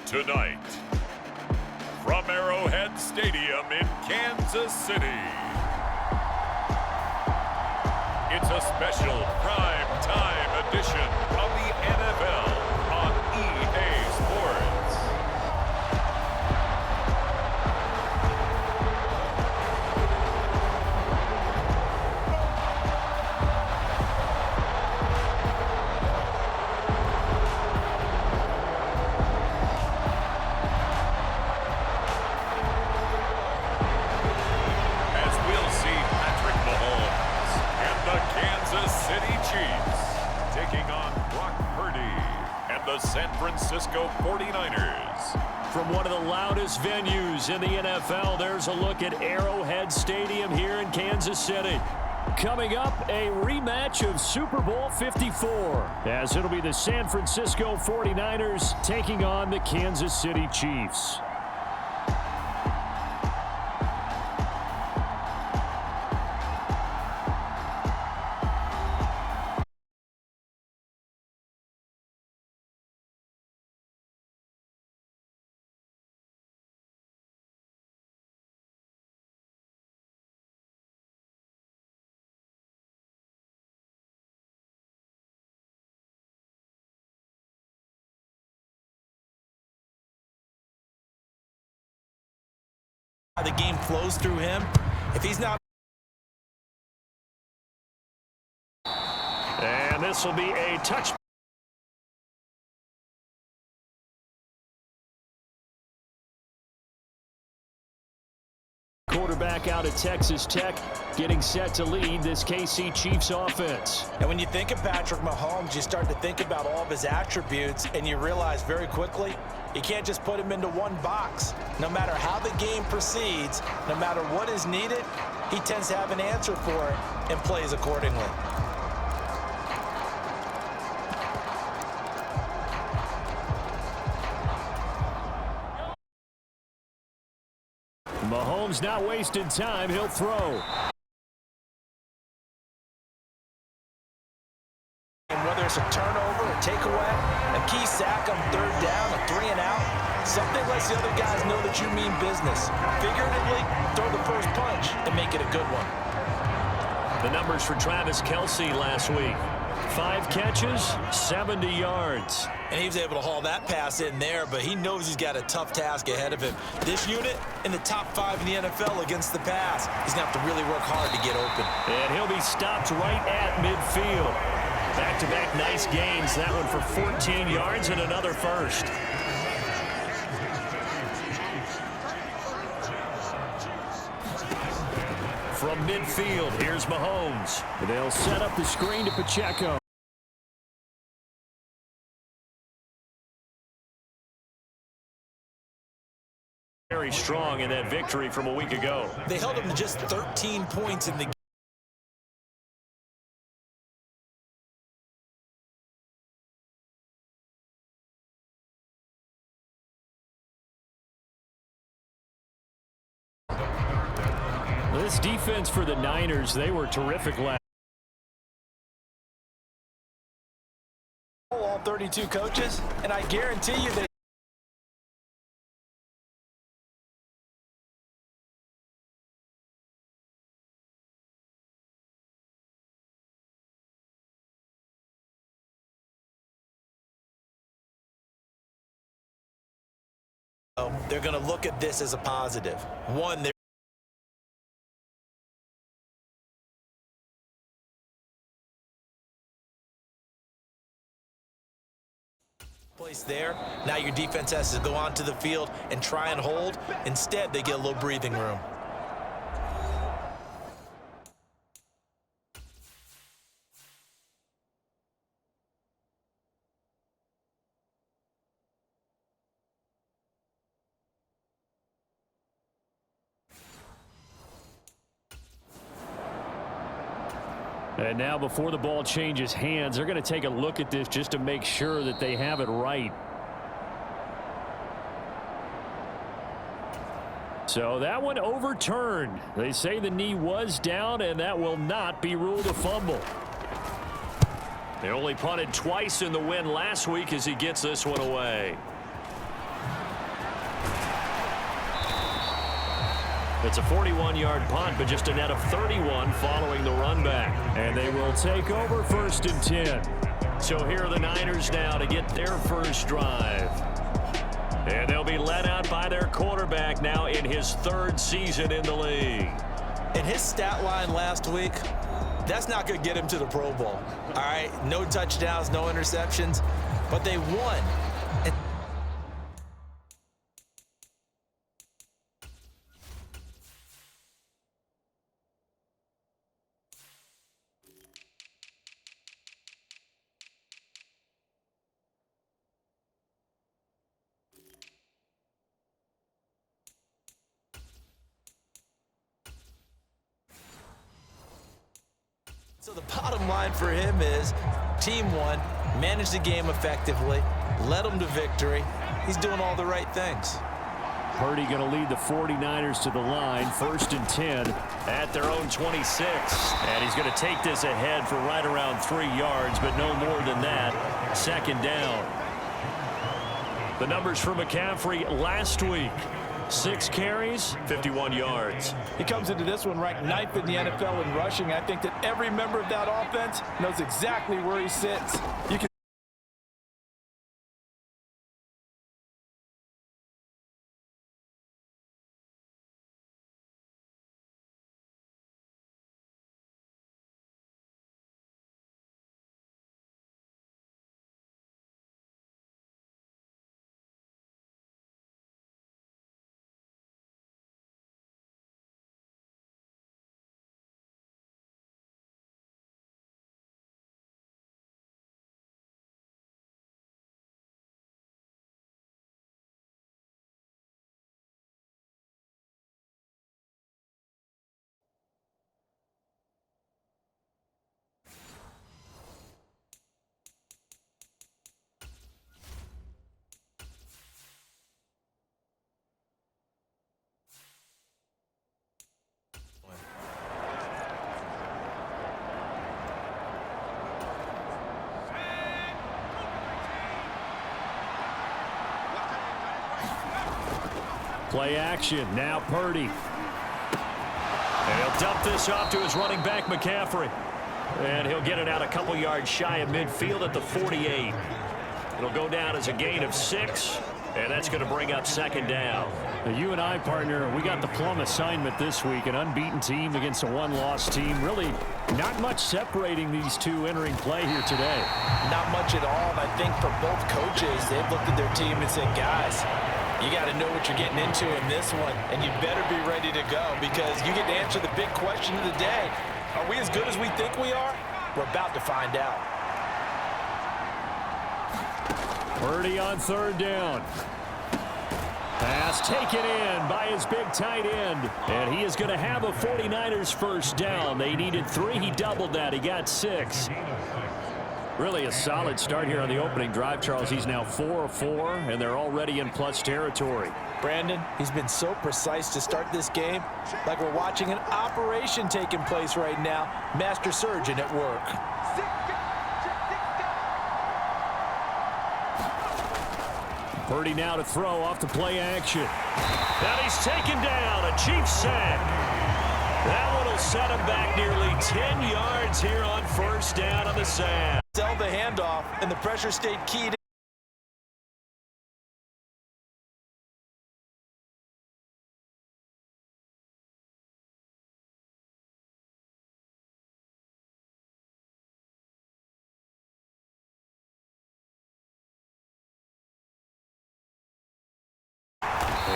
Tonight, from Arrowhead Stadium in Kansas City, it's a special prime time edition of the NFL on EA Sports. San Francisco 49ers. From one of the loudest venues in the NFL, there's a look at Arrowhead Stadium here in Kansas City. Coming up, a rematch of Super Bowl 54, as it'll be the San Francisco 49ers taking on the Kansas City Chiefs. The game flows through him. If he's not... And this will be a touch. Quarterback out of Texas Tech, getting set to lead this KC Chiefs offense. And when you think of Patrick Mahomes, you start to think about all of his attributes, and you realize very quickly, you can't just put him into one box. No matter how the game proceeds, no matter what is needed, he tends to have an answer for it and plays accordingly. Mahomes not wasting time. He'll throw. And whether it's a turnover, a takeaway, a key sack on third down, a 3 and out, something lets the other guys know that you mean business. Figuratively, throw the first punch and make it a good one. The numbers for Travis Kelce last week. 5 catches, 70 yards. And he was able to haul that pass in there, but he knows he's got a tough task ahead of him. This unit in the top 5 in the NFL against the pass. He's going to have to really work hard to get open. And he'll be stopped right at midfield. Back-to-back nice gains. That one for 14 yards and another first. From midfield, here's Mahomes. They'll set up the screen to Pacheco. Very strong in that victory from a week ago. They held him to just 13 points in the game. This defense for the Niners, they were terrific last. All 32 coaches, and I guarantee you they they're going to look at this as a positive. One, they're place there. Now your defense has to go onto the field and try and hold. Instead, they get a little breathing room. And now before the ball changes hands, they're going to take a look at this just to make sure that they have it right. So that one overturned. They say the knee was down, and that will not be ruled a fumble. They only punted twice in the win last week as he gets this one away. It's a 41-yard punt, but just a net of 31 following the run back. And they will take over 1st and 10. So here are the Niners now to get their first drive. And they'll be led out by their quarterback now in his 3rd season in the league. And his stat line last week, that's not going to get him to the Pro Bowl. All right, no touchdowns, no interceptions, but they won. So the bottom line for him is team won, managed the game effectively, led them to victory. He's doing all the right things. Purdy going to lead the 49ers to the line, 1st and 10 at their own 26. And he's going to take this ahead for right around 3 yards, but no more than that. 2nd down. The numbers for McCaffrey last week. 6 carries, 51 yards. He comes into this one ranked 9th in the NFL in rushing. I think that every member of that offense knows exactly where he sits. You can play action. Now Purdy. And he'll dump this off to his running back, McCaffrey. And he'll get it out a couple yards shy of midfield at the 48. It'll go down as a gain of 6, and that's going to bring up 2nd down. Now, you and I, partner, we got the plum assignment this week. An unbeaten team against a one-loss team. Really not much separating these two entering play here today. Not much at all, and I think for both coaches, they've looked at their team and said, guys, you got to know what you're getting into in this one, and you better be ready to go because you get to answer the big question of the day. Are we as good as we think we are? We're about to find out. Purdy on 3rd down. Pass taken in by his big tight end. And he is going to have a 49ers 1st down. They needed 3. He doubled that. He got 6. Really a solid start here on the opening drive, Charles. He's now 4 of 4, and they're already in plus territory. Brandon, he's been so precise to start this game, like we're watching an operation taking place right now. Master surgeon at work. Purdy now to throw off the play action. Now he's taken down, a Chiefs sack. That one will set him back nearly 10 yards here on 1st down on the sack. Sell the handoff, and the pressure stayed keyed.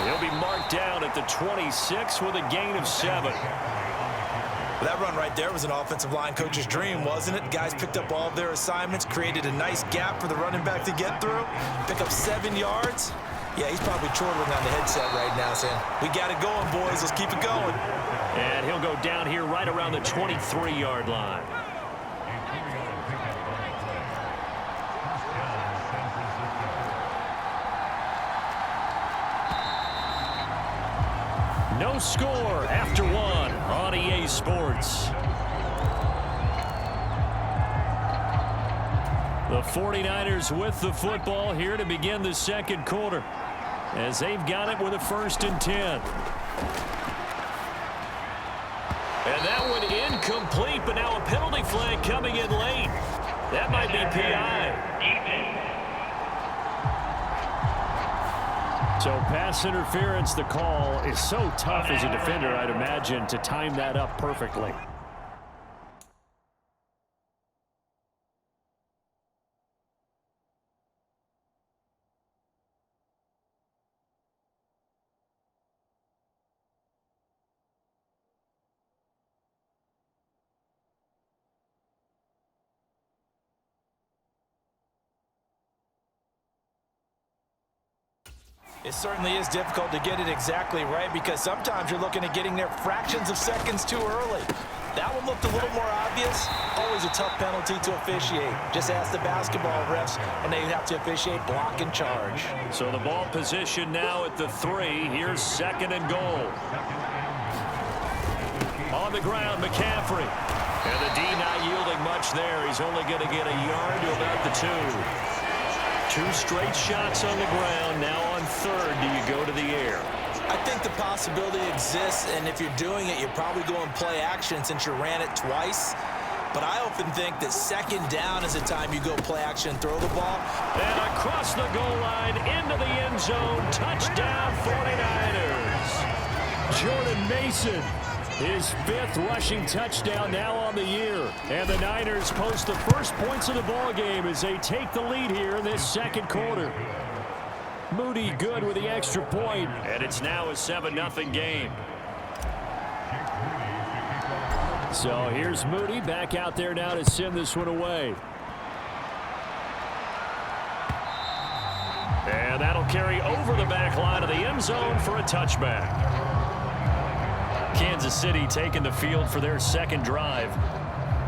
He'll be marked down at the 26 with a gain of 7. That run right there was an offensive line coach's dream, wasn't it? Guys picked up all of their assignments, created a nice gap for the running back to get through, pick up 7 yards. Yeah, he's probably chortling on the headset right now saying, we got it going, boys. Let's keep it going. And he'll go down here right around the 23-yard line. No score after 1 on EA Sports. The 49ers with the football here to begin the 2nd quarter as they've got it with a 1st and 10. And that one incomplete, but now a penalty flag coming in late. That might be PI. So pass interference, the call is so tough as a defender, I'd imagine, to time that up perfectly. It certainly is difficult to get it exactly right because sometimes you're looking at getting there fractions of seconds too early. That one looked a little more obvious. Always a tough penalty to officiate. Just ask the basketball refs, and they have to officiate block and charge. So the ball position now at the 3. Here's second and goal. On the ground, McCaffrey. And the D not yielding much there. He's only going to get a yard to about the 2. 2 straight shots on the ground. Now on third, do you go to the air? I think the possibility exists, and if you're doing it, you're probably going play action since you ran it twice. But I often think that second down is the time you go play action and throw the ball. And across the goal line, into the end zone, touchdown 49ers. Jordan Mason, his 5th rushing touchdown now on the year. And the Niners post the first points of the ball game as they take the lead here in this second quarter. Moody good with the extra point. And it's now a 7-0 game. So here's Moody back out there now to send this one away. And that'll carry over the back line of the end zone for a touchback. Kansas City taking the field for their second drive.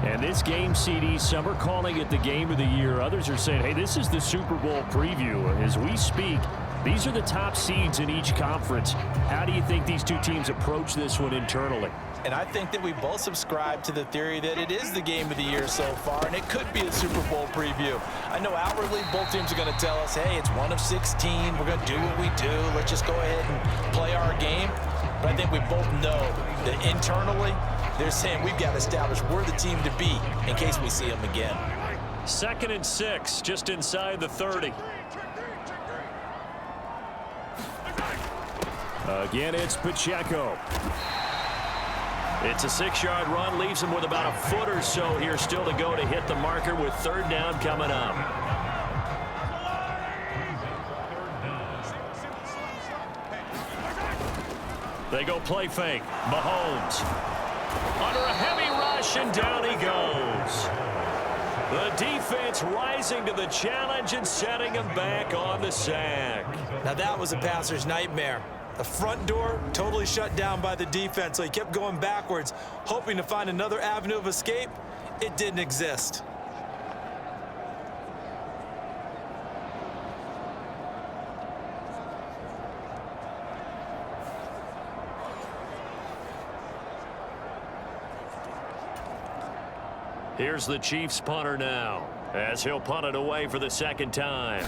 And this game, CD, some are calling it the game of the year. Others are saying, hey, this is the Super Bowl preview. As we speak, these are the top seeds in each conference. How do you think these two teams approach this one internally? And I think that we both subscribe to the theory that it is the game of the year so far, and it could be a Super Bowl preview. I know outwardly both teams are going to tell us, hey, it's 1 of 16. We're going to do what we do. Let's just go ahead and play our game. But I think we both know that internally, they're saying we've got to establish we're the team to beat in case we see them again. 2nd and 6, just inside the 30. Again, it's Pacheco. It's a 6-yard run, leaves him with about a foot or so here still to go to hit the marker with third down coming up. They go play fake. Mahomes under a heavy rush, and down he goes. The defense rising to the challenge and setting him back on the sack. Now that was a passer's nightmare. The front door totally shut down by the defense, so he kept going backwards, hoping to find another avenue of escape. It didn't exist. Here's the Chiefs punter now, as he'll punt it away for the second time.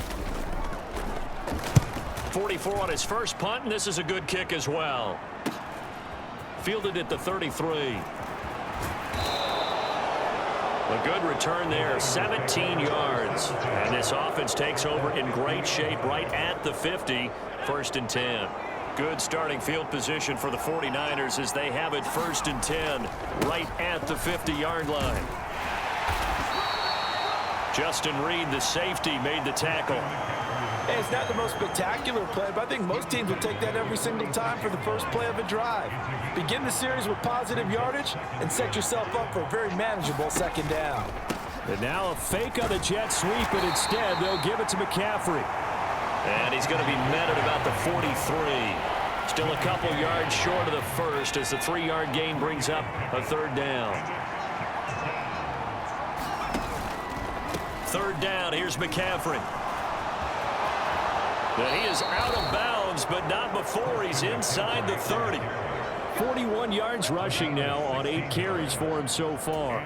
44 on his first punt, and this is a good kick as well. Fielded at the 33. A good return there, 17 yards. And this offense takes over in great shape right at the 50, 1st and 10. Good starting field position for the 49ers as they have it 1st and 10 right at the 50-yard line. Justin Reed, the safety, made the tackle. Hey, it's not the most spectacular play, but I think most teams will take that every single time for the first play of a drive. Begin the series with positive yardage and set yourself up for a very manageable second down. And now a fake on the jet sweep, and instead they'll give it to McCaffrey. And he's going to be met at about the 43. Still a couple yards short of the first as the 3-yard gain brings up a third down. Third down, here's McCaffrey. And he is out of bounds, but not before he's inside the 30. 41 yards rushing now on 8 carries for him so far.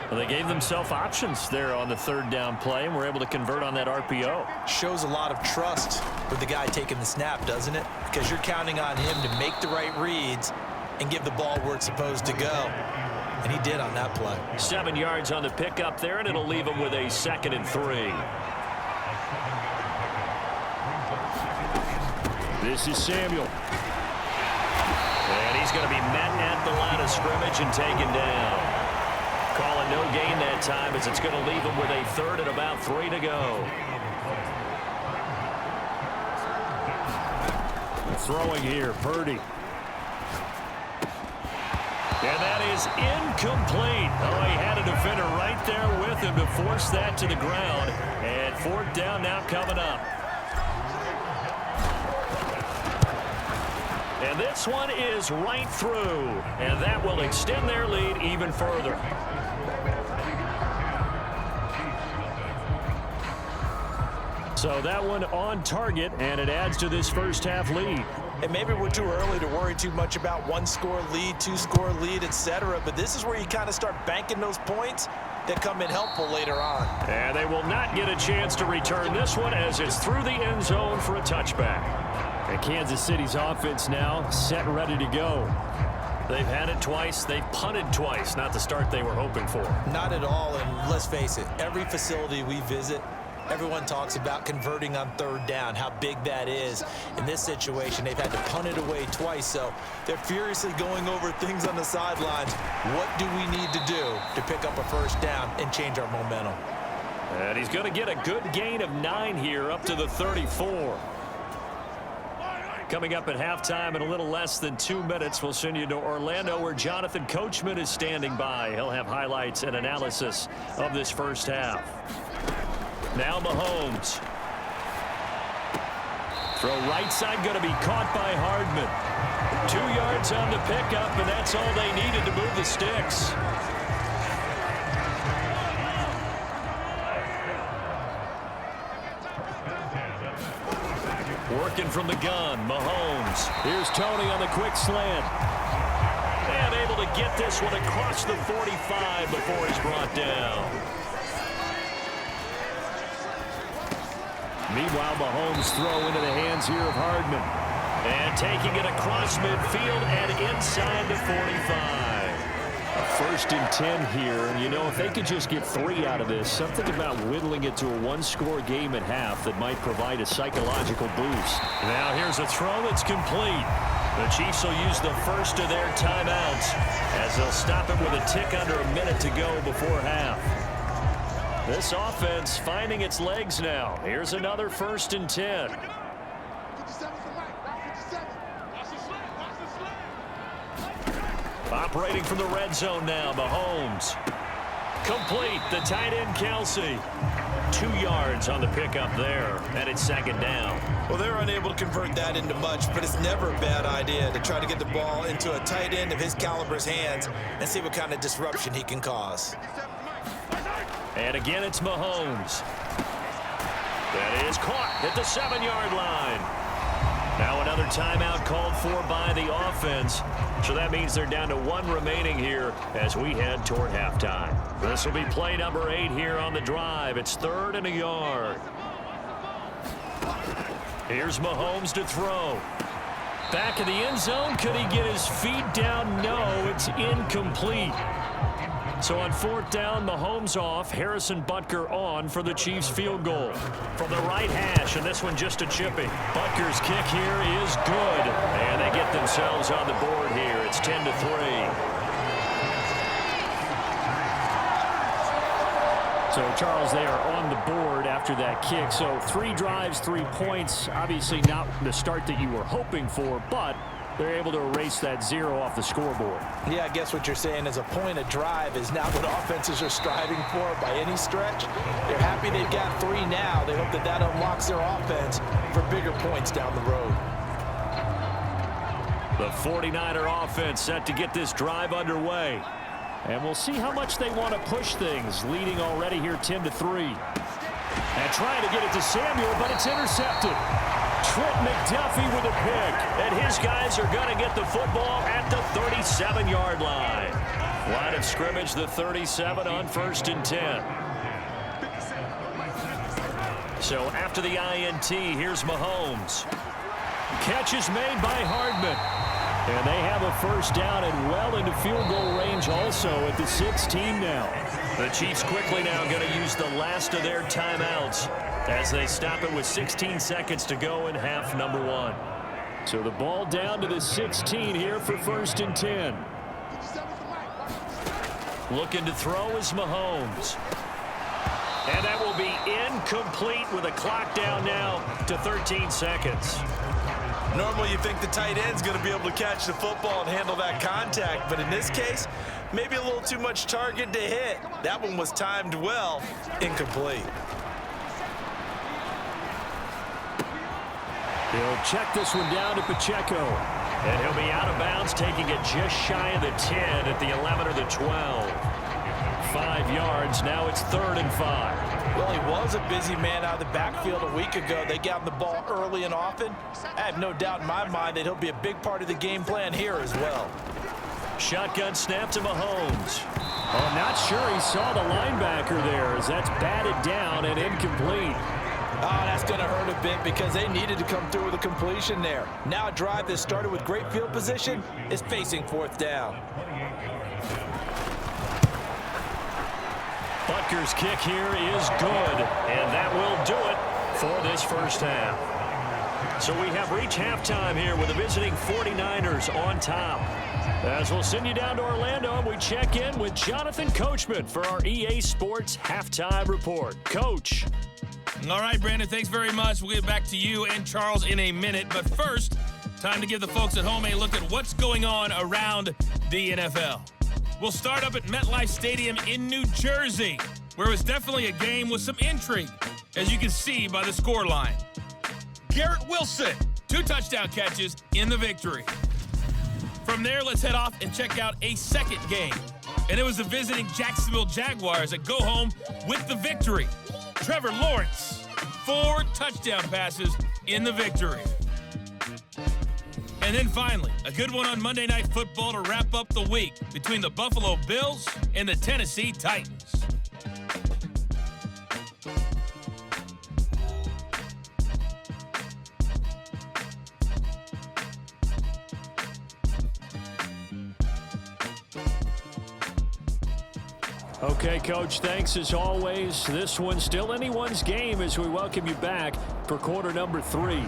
Well, they gave themselves options there on the third down play and were able to convert on that RPO. Shows a lot of trust with the guy taking the snap, doesn't it? Because you're counting on him to make the right reads and give the ball where it's supposed to go. And he did on that play. 7 yards on the pickup there, and it'll leave him with a 2nd and 3. This is Samuel. And he's going to be met at the line of scrimmage and taken down. Calling no gain that time as it's going to leave him with a 3rd and about 3 to go. Throwing here, Purdy. And that is incomplete. Oh, he had a defender right there with him to force that to the ground. And 4th down now coming up. And this one is right through. And that will extend their lead even further. So that one on target, and it adds to this first half lead. And maybe we're too early to worry too much about 1-score lead, 2-score lead, etc. But this is where you kind of start banking those points that come in helpful later on. And they will not get a chance to return this one as it's through the end zone for a touchback. And Kansas City's offense now set and ready to go. They've had it twice. They've punted twice. Not the start they were hoping for. Not at all, and let's face it, every facility we visit, everyone talks about converting on 3rd down, how big that is. In this situation, they've had to punt it away twice, so they're furiously going over things on the sidelines. What do we need to do to pick up a 1st down and change our momentum? And he's going to get a good gain of 9 here up to the 34. Coming up at halftime in a little less than 2 minutes, we'll send you to Orlando where Jonathan Coachman is standing by. He'll have highlights and analysis of this first half. Now Mahomes. Throw right side going to be caught by Hardman. 2 yards on the pickup, and that's all they needed to move the sticks. Working from the gun, Mahomes. Here's Tony on the quick slant. And able to get this one across the 45 before he's brought down. Meanwhile, Mahomes throw into the hands here of Hardman. And taking it across midfield and inside the 45. A 1st and 10 here, and you know, if they could just get 3 out of this, something about whittling it to a 1-score game at half that might provide a psychological boost. Now here's a throw that's complete. The Chiefs will use the first of their timeouts as they'll stop it with a tick under a minute to go before half. This offense finding its legs now. Here's another 1st and 10. Operating from the red zone now, Mahomes. Complete, the tight end Kelsey. 2 yards on the pickup there, and it's 2nd down. Well, they're unable to convert that into much, but it's never a bad idea to try to get the ball into a tight end of his caliber's hands and see what kind of disruption he can cause. And again, it's Mahomes. That is caught at the 7-yard line. Now another timeout called for by the offense. So that means they're down to 1 remaining here as we head toward halftime. This will be play number 8 here on the drive. It's 3rd and a yard. Here's Mahomes to throw. Back in the end zone. Could he get his feet down? No, it's incomplete. So on 4th down, Mahomes off, Harrison Butker on for the Chiefs field goal. From the right hash, and this one just a chipping. Butker's kick here is good. And they get themselves on the board here. It's 10-3. So, Charles, they are on the board after that kick. So 3 drives, 3 points. Obviously not the start that you were hoping for, but they're able to erase that 0 off the scoreboard. Yeah, I guess what you're saying is a point of drive is not what offenses are striving for by any stretch. They're happy they've got 3 now. They hope that that unlocks their offense for bigger points down the road. The 49er offense set to get this drive underway. And we'll see how much they want to push things, leading already here 10-3. And trying to get it to Samuel, but it's intercepted. Trent McDuffie with a pick. And his guys are going to get the football at the 37-yard line. Line of scrimmage, the 37 on 1st and 10. So after the INT, here's Mahomes. Catch is made by Hardman. And they have a first down and well into field goal range also at the 16 now. The Chiefs quickly now going to use the last of their timeouts as they stop it with 16 seconds to go in half number 1. So the ball down to the 16 here for 1st and 10. Looking to throw is Mahomes. And that will be incomplete with a clock down now to 13 seconds. Normally you think the tight end's going to be able to catch the football and handle that contact, but in this case, maybe a little too much target to hit. That one was timed well, incomplete. He'll check this one down to Pacheco. And he'll be out of bounds, taking it just shy of the 10 at the 11 or the 12. 5 yards, now it's 3rd and 5. Well, he was a busy man out of the backfield a week ago. They got him the ball early and often. I have no doubt in my mind that he'll be a big part of the game plan here as well. Shotgun snap to Mahomes. Oh, I'm not sure he saw the linebacker there as that's batted down and incomplete. Oh, that's going to hurt a bit because they needed to come through with a completion there. Now a drive that started with great field position is facing 4th down. Butker's kick here is good, and that will do it for this first half. So we have reached halftime here with the visiting 49ers on top. As we'll send you down to Orlando, we check in with Jonathan Coachman for our EA Sports Halftime Report. Coach. All right, Brandon, thanks very much. We'll get back to you and Charles in a minute. But first, time to give the folks at home a look at what's going on around the NFL. We'll start up at MetLife Stadium in New Jersey, where it was definitely a game with some intrigue, as you can see by the scoreline. Garrett Wilson, 2 touchdown catches in the victory. From there, let's head off and check out a second game. And it was the visiting Jacksonville Jaguars that go home with the victory. Trevor Lawrence, 4 touchdown passes in the victory. And then finally, a good one on Monday Night Football to wrap up the week between the Buffalo Bills and the Tennessee Titans. Okay, Coach, thanks as always. This one's still anyone's game as we welcome you back for quarter number 3.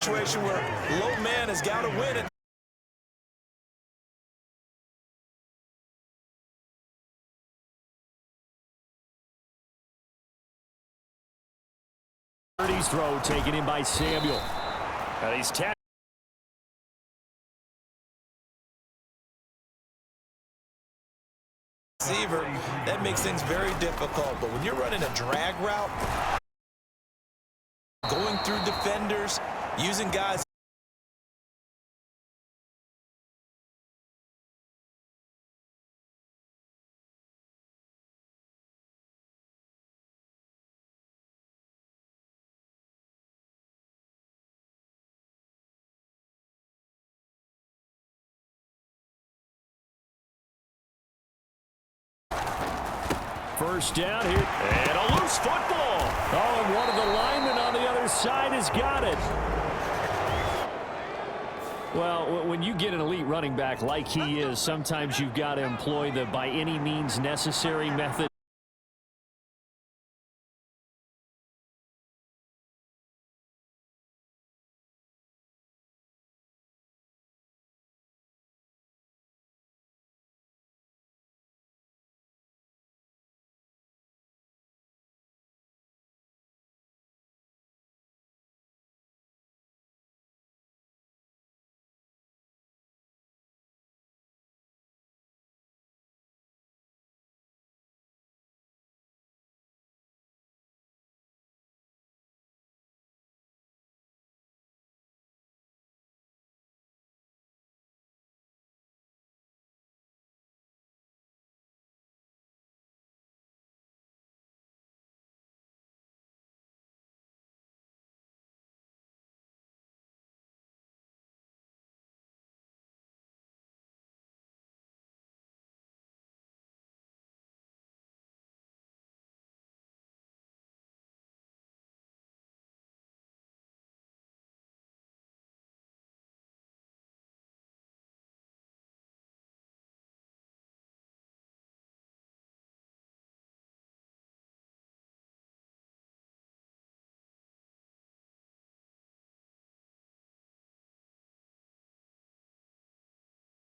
Situation where low man has got to win it. Throw taken in by Samuel. And he's tapped. Receiver, that makes things very difficult. But when you're running a drag route, going through defenders, using guys. First down here, and a loose football. Oh, and one of the linemen on the other side has got it. Well, when you get an elite running back like he is, sometimes you've got to employ the by any means necessary method.